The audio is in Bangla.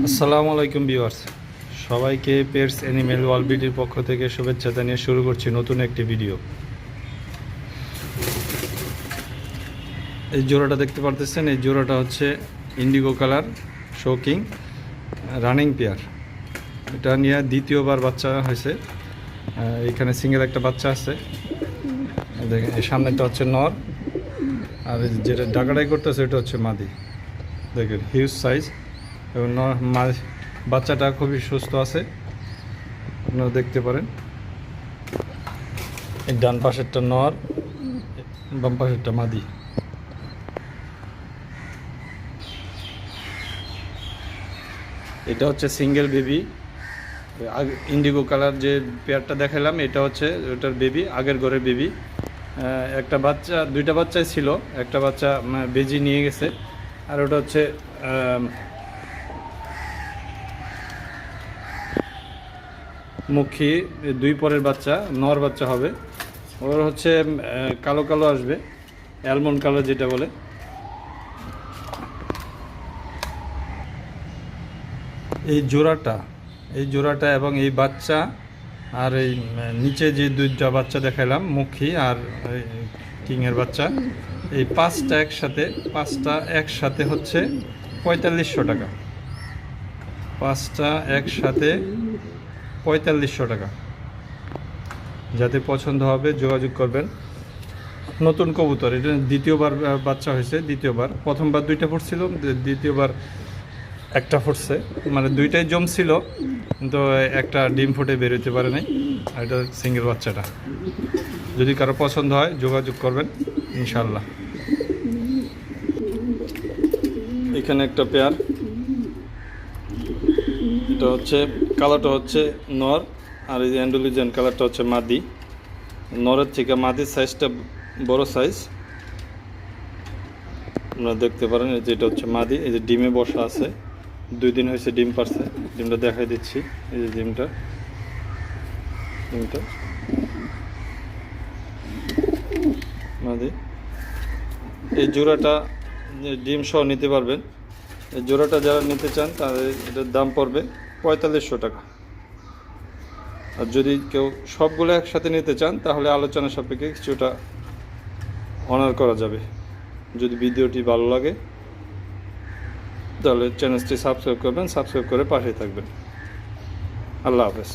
আসসালামু আলাইকুম ভিউয়ার্স, সবাইকে পেটস অ্যানিমেল ওয়ার্ল্ড বিডির পক্ষ থেকে শুভেচ্ছা জানিয়ে শুরু করছি নতুন একটি ভিডিও। এই জোড়াটা দেখতে পারতেছেন, এই জোড়াটা হচ্ছে Indigo colour shocking running pair. এটা নিয়ে দ্বিতীয়বার বাচ্চা হয়েছে। এখানে সিঙ্গেল একটা বাচ্চা আছে, দেখেন। এই সামনেটা হচ্ছে নর, আর যেটা ডাকাডাই করতেছে এটা হচ্ছে মাদি। দেখেন হিউজ সাইজ, এবং বাচ্চাটা খুবই সুস্থ আছে, আপনারা দেখতে পারেন। এই ডান পাশেরটা নর, বাম পাশেরটা মাদি। এটা হচ্ছে সিঙ্গেল বেবি। ইন্ডিগো কালার যে পেয়ারটা দেখালাম এটা হচ্ছে ওটার বেবি, আগের ঘরের বেবি। একটা বাচ্চা, দুইটা বাচ্চাই ছিল, একটা বাচ্চা বেজি নিয়ে গেছে, আর ওটা হচ্ছে মুখী দুই পরের বাচ্চা, নর বাচ্চা হবে। ওর হচ্ছে কালো কালো আসবে, অ্যালমন্ড কালার যেটা বলে। এই জোড়াটা এবং এই বাচ্চা, আর এই নিচে যে দুইটা বাচ্চা দেখালাম মুখী আর কিংয়ের বাচ্চা, এই পাঁচটা একসাথে হচ্ছে 4500 টাকা। পাঁচটা একসাথে 4500 টাকা। যাতে পছন্দ হবে যোগাযোগ করবেন। নতুন কবুতর, এটা দ্বিতীয়বার বাচ্চা হয়েছে। দ্বিতীয়বার, প্রথমবার দুইটা ফুটছিল, দ্বিতীয়বার একটা ফুটছে, মানে দুইটাই জমছিল, কিন্তু একটা ডিম ফুটে বেরোতে পারে নাই। আর এটা সিঙ্গেল বাচ্চাটা। যদি কারো পছন্দ হয় যোগাযোগ করবেন ইনশাল্লাহ। এখানে একটা পেয়ার, এটা হচ্ছে কালারটা হচ্ছে নর, আর এই যে অ্যান্ডালুজিয়ান কালারটা হচ্ছে মাদি। নরের থেকে মাদির সাইজটা বড় সাইজ, আপনারা দেখতে পারেন। এই যে এটা হচ্ছে মাদি, এই যে ডিমে বসা আছে, 2 দিন হয়েছে ডিম পারছে। ডিমটা দেখাই দিচ্ছি, এই যে ডিমটা মাদি। এই জোড়াটা ডিম সহ নিতে পারবেন। এই জোড়াটা যারা নিতে চান তাদের এটার দাম পড়বে 4500 টাকা। আর যদি কেউ সবগুলো একসাথে নিতে চান তাহলে আলোচনা সাপেক্ষে কিছুটা অনার করা যাবে। যদি ভিডিওটি ভালো লাগে তাহলে চ্যানেলটি সাবস্ক্রাইব করবেন, সাবস্ক্রাইব করে পাশে থাকবেন। আল্লাহ হাফেজ।